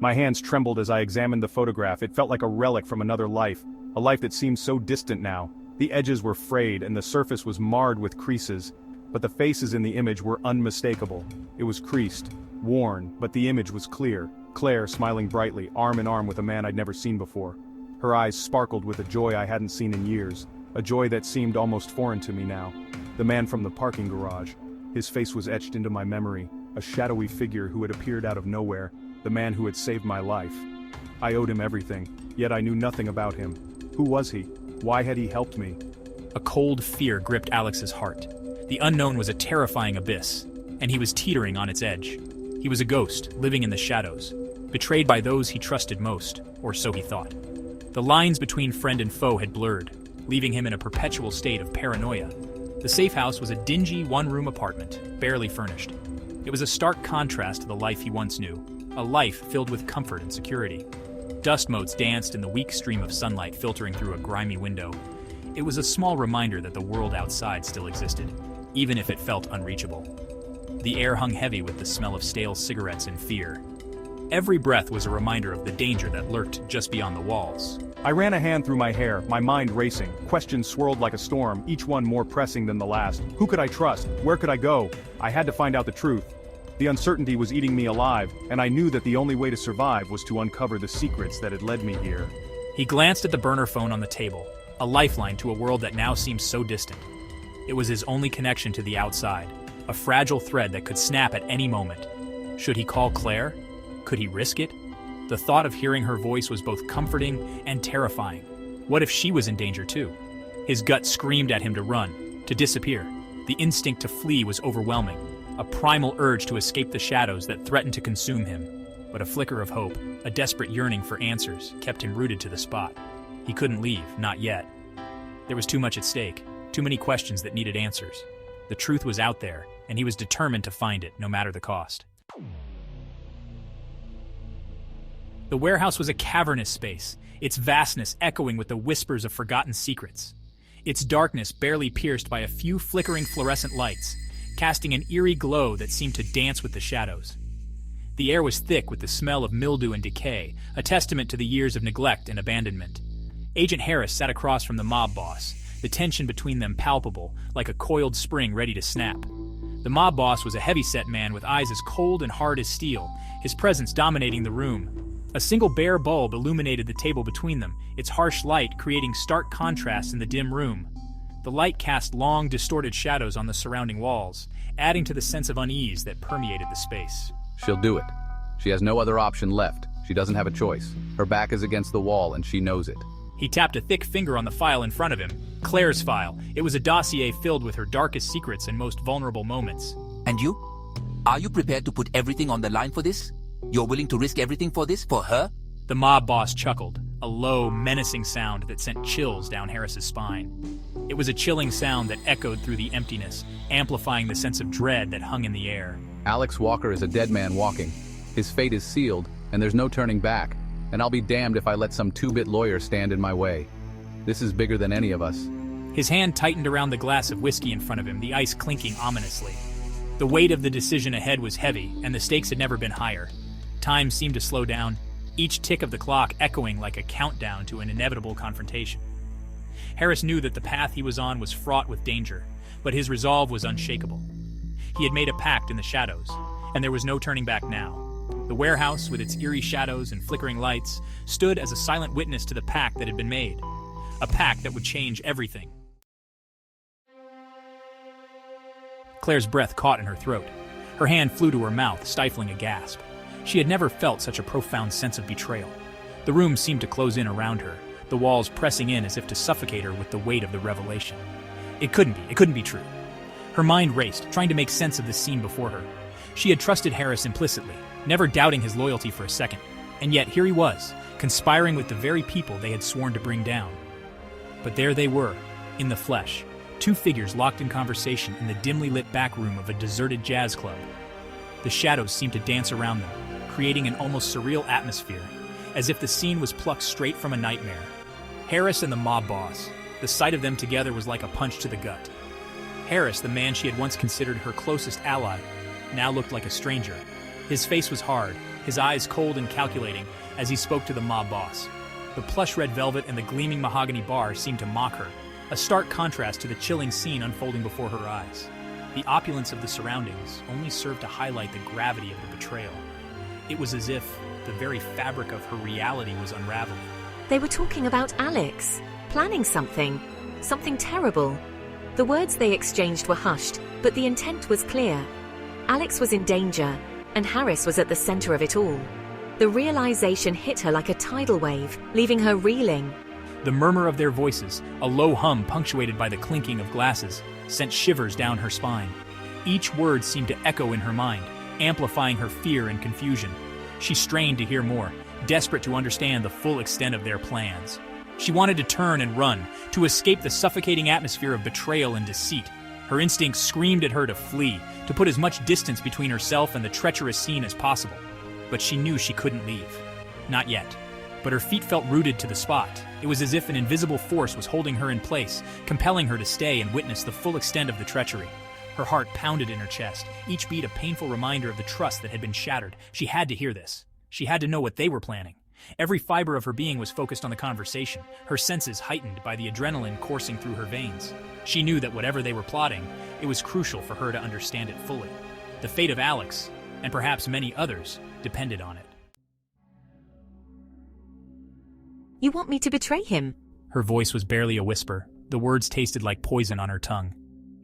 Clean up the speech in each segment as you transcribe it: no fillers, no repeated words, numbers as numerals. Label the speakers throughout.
Speaker 1: My hands trembled as I examined the photograph. It felt like a relic from another life, a life that seemed so distant now. The edges were frayed and the surface was marred with creases, but the faces in the image were unmistakable. It was creased, worn, but the image was clear. Claire smiling brightly, arm in arm with a man I'd never seen before. Her eyes sparkled with a joy I hadn't seen in years, a joy that seemed almost foreign to me now. The man from the parking garage. His face was etched into my memory, a shadowy figure who had appeared out of nowhere, the man who had saved my life. I owed him everything, yet I knew nothing about him. Who was he? Why had he helped me?
Speaker 2: A cold fear gripped Alex's heart. The unknown was a terrifying abyss, and he was teetering on its edge. He was a ghost, living in the shadows, betrayed by those he trusted most, or so he thought. The lines between friend and foe had blurred, leaving him in a perpetual state of paranoia. The safe house was a dingy one-room apartment, barely furnished. It was a stark contrast to the life he once knew, a life filled with comfort and security. Dust motes danced in the weak stream of sunlight filtering through a grimy window. It was a small reminder that the world outside still existed, even if it felt unreachable. The air hung heavy with the smell of stale cigarettes and fear. Every breath was a reminder of the danger that lurked just beyond the walls.
Speaker 1: I ran a hand through my hair, my mind racing. Questions swirled like a storm, each one more pressing than the last. Who could I trust? Where could I go? I had to find out the truth. The uncertainty was eating me alive, and I knew that the only way to survive was to uncover the secrets that had led me here.
Speaker 2: He glanced at the burner phone on the table, a lifeline to a world that now seemed so distant. It was his only connection to the outside, a fragile thread that could snap at any moment. Should he call Claire? Could he risk it? The thought of hearing her voice was both comforting and terrifying. What if she was in danger too? His gut screamed at him to run, to disappear. The instinct to flee was overwhelming, a primal urge to escape the shadows that threatened to consume him. But a flicker of hope, a desperate yearning for answers, kept him rooted to the spot. He couldn't leave, not yet. There was too much at stake, too many questions that needed answers. The truth was out there, and he was determined to find it, no matter the cost. The warehouse was a cavernous space, its vastness echoing with the whispers of forgotten secrets. Its darkness barely pierced by a few flickering fluorescent lights, casting an eerie glow that seemed to dance with the shadows. The air was thick with the smell of mildew and decay, a testament to the years of neglect and abandonment. Agent Harris sat across from the mob boss, the tension between them palpable, like a coiled spring ready to snap. The mob boss was a heavy-set man with eyes as cold and hard as steel, his presence dominating the room. A single bare bulb illuminated the table between them, its harsh light creating stark contrast in the dim room. The light cast long, distorted shadows on the surrounding walls, adding to the sense of unease that permeated the space.
Speaker 3: She'll do it. She has no other option left. She doesn't have a choice. Her back is against the wall and she knows it.
Speaker 2: He tapped a thick finger on the file in front of him. Claire's file. It was a dossier filled with her darkest secrets and most vulnerable moments.
Speaker 4: And you? Are you prepared to put everything on the line for this? You're willing to risk everything for this, for her?
Speaker 2: The mob boss chuckled, a low, menacing sound that sent chills down Harris's spine. It was a chilling sound that echoed through the emptiness, amplifying the sense of dread that hung in the air.
Speaker 3: Alex Walker is a dead man walking. His fate is sealed, and there's no turning back. And I'll be damned if I let some two-bit lawyer stand in my way. This is bigger than any of us.
Speaker 2: His hand tightened around the glass of whiskey in front of him, the ice clinking ominously. The weight of the decision ahead was heavy, and the stakes had never been higher. Time seemed to slow down, each tick of the clock echoing like a countdown to an inevitable confrontation. Harris knew that the path he was on was fraught with danger, but his resolve was unshakable. He had made a pact in the shadows, and there was no turning back now. The warehouse, with its eerie shadows and flickering lights, stood as a silent witness to the pact that had been made. A pact that would change everything. Claire's breath caught in her throat. Her hand flew to her mouth, stifling a gasp. She had never felt such a profound sense of betrayal. The room seemed to close in around her, the walls pressing in as if to suffocate her with the weight of the revelation. It couldn't be true. Her mind raced, trying to make sense of the scene before her. She had trusted Harris implicitly, never doubting his loyalty for a second. And yet here he was, conspiring with the very people they had sworn to bring down. But there they were, in the flesh, two figures locked in conversation in the dimly lit back room of a deserted jazz club. The shadows seemed to dance around them, creating an almost surreal atmosphere, as if the scene was plucked straight from a nightmare. Harris and the mob boss, the sight of them together was like a punch to the gut. Harris, the man she had once considered her closest ally, now looked like a stranger. His face was hard, his eyes cold and calculating as he spoke to the mob boss. The plush red velvet and the gleaming mahogany bar seemed to mock her, a stark contrast to the chilling scene unfolding before her eyes. The opulence of the surroundings only served to highlight the gravity of the betrayal. It was as if the very fabric of her reality was unraveling.
Speaker 5: They were talking about Alex, planning something terrible. The words they exchanged were hushed, but the intent was clear. Alex was in danger, and Harris was at the center of it all. The realization hit her like a tidal wave, leaving her reeling.
Speaker 2: The murmur of their voices, a low hum punctuated by the clinking of glasses, sent shivers down her spine. Each word seemed to echo in her mind, amplifying her fear and confusion. She strained to hear more, desperate to understand the full extent of their plans. She wanted to turn and run, to escape the suffocating atmosphere of betrayal and deceit. Her instincts screamed at her to flee, to put as much distance between herself and the treacherous scene as possible. But she knew she couldn't leave. Not yet. But her feet felt rooted to the spot. It was as if an invisible force was holding her in place, compelling her to stay and witness the full extent of the treachery. Her heart pounded in her chest, each beat a painful reminder of the trust that had been shattered. She had to hear this. She had to know what they were planning. Every fiber of her being was focused on the conversation, her senses heightened by the adrenaline coursing through her veins. She knew that whatever they were plotting, it was crucial for her to understand it fully. The fate of Alex, and perhaps many others, depended on it.
Speaker 5: You want me to betray him?
Speaker 2: Her voice was barely a whisper. The words tasted like poison on her tongue.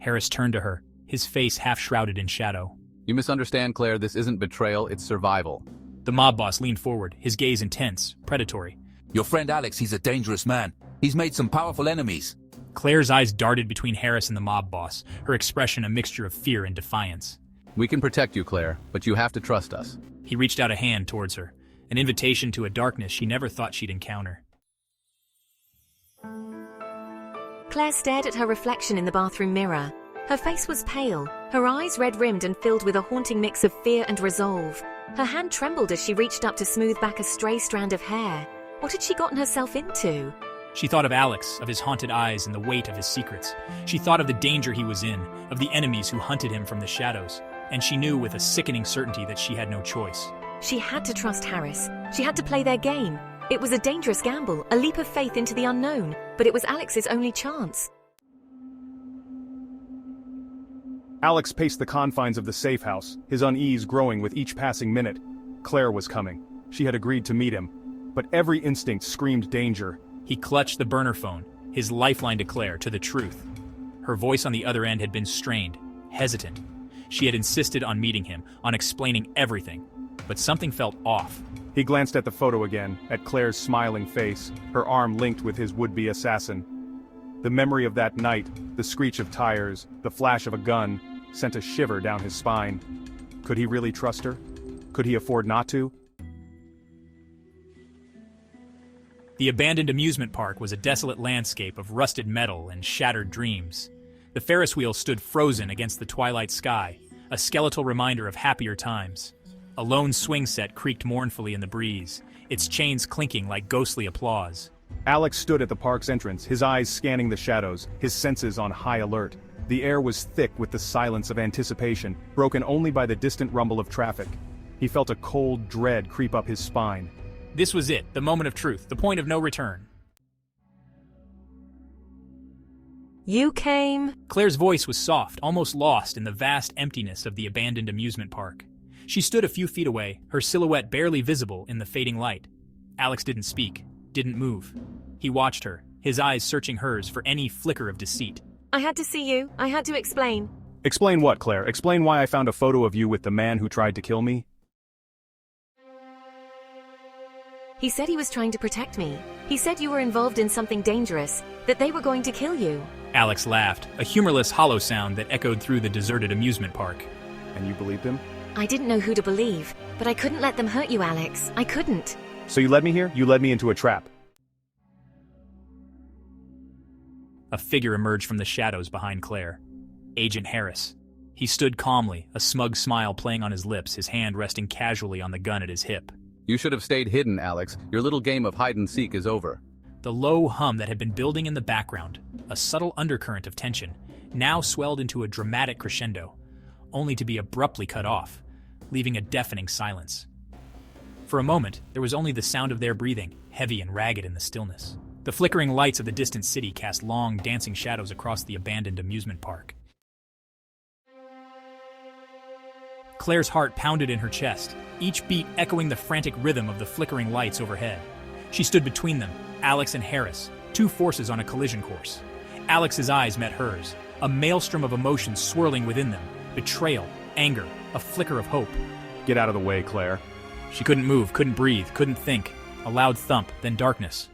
Speaker 2: Harris turned to her, his face half shrouded in shadow.
Speaker 3: You misunderstand, Claire. This isn't betrayal, it's survival.
Speaker 2: The mob boss leaned forward, his gaze intense, predatory.
Speaker 4: Your friend Alex, he's a dangerous man. He's made some powerful enemies.
Speaker 2: Claire's eyes darted between Harris and the mob boss, her expression a mixture of fear and defiance.
Speaker 3: We can protect you, Claire, but you have to trust us.
Speaker 2: He reached out a hand towards her, an invitation to a darkness she never thought she'd encounter.
Speaker 5: Claire stared at her reflection in the bathroom mirror. Her face was pale, her eyes red-rimmed and filled with a haunting mix of fear and resolve. Her hand trembled as she reached up to smooth back a stray strand of hair. What had she gotten herself into?
Speaker 2: She thought of Alex, of his haunted eyes and the weight of his secrets. She thought of the danger he was in, of the enemies who hunted him from the shadows. And she knew with a sickening certainty that she had no choice.
Speaker 5: She had to trust Harris. She had to play their game. It was a dangerous gamble, a leap of faith into the unknown, but it was Alex's only chance.
Speaker 1: Alex paced the confines of the safe house, his unease growing with each passing minute. Claire was coming. She had agreed to meet him. But every instinct screamed danger.
Speaker 2: He clutched the burner phone, his lifeline to Claire, to the truth. Her voice on the other end had been strained, hesitant. She had insisted on meeting him, on explaining everything. But something felt off.
Speaker 1: He glanced at the photo again, at Claire's smiling face, her arm linked with his would-be assassin. The memory of that night, the screech of tires, the flash of a gun, sent a shiver down his spine. Could he really trust her? Could he afford not to?
Speaker 2: The abandoned amusement park was a desolate landscape of rusted metal and shattered dreams. The Ferris wheel stood frozen against the twilight sky, a skeletal reminder of happier times. A lone swing set creaked mournfully in the breeze, its chains clinking like ghostly applause.
Speaker 1: Alex stood at the park's entrance, his eyes scanning the shadows, his senses on high alert. The air was thick with the silence of anticipation, broken only by the distant rumble of traffic. He felt a cold dread creep up his spine.
Speaker 2: This was it, the moment of truth, the point of no return.
Speaker 5: You came?
Speaker 2: Claire's voice was soft, almost lost in the vast emptiness of the abandoned amusement park. She stood a few feet away, her silhouette barely visible in the fading light. Alex didn't speak, didn't move. He watched her, his eyes searching hers for any flicker of deceit.
Speaker 5: I had to see you. I had to explain.
Speaker 1: Explain what, Claire? Explain why I found a photo of you with the man who tried to kill me?
Speaker 5: He said he was trying to protect me. He said you were involved in something dangerous, that they were going to kill you.
Speaker 2: Alex laughed, a humorless hollow sound that echoed through the deserted amusement park.
Speaker 1: And you believed him?
Speaker 5: I didn't know who to believe, but I couldn't let them hurt you, Alex. I couldn't.
Speaker 1: So you led me here? You led me into a trap.
Speaker 2: A figure emerged from the shadows behind Claire. Agent Harris. He stood calmly, a smug smile playing on his lips, his hand resting casually on the gun at his hip.
Speaker 3: You should have stayed hidden, Alex. Your little game of hide-and-seek is over.
Speaker 2: The low hum that had been building in the background, a subtle undercurrent of tension, now swelled into a dramatic crescendo, only to be abruptly cut off, leaving a deafening silence. For a moment, there was only the sound of their breathing, heavy and ragged in the stillness. The flickering lights of the distant city cast long, dancing shadows across the abandoned amusement park. Claire's heart pounded in her chest, each beat echoing the frantic rhythm of the flickering lights overhead. She stood between them, Alex and Harris, two forces on a collision course. Alex's eyes met hers, a maelstrom of emotions swirling within them: betrayal, anger, a flicker of hope.
Speaker 1: Get out of the way, Claire.
Speaker 2: She couldn't move, couldn't breathe, couldn't think. A loud thump, then darkness.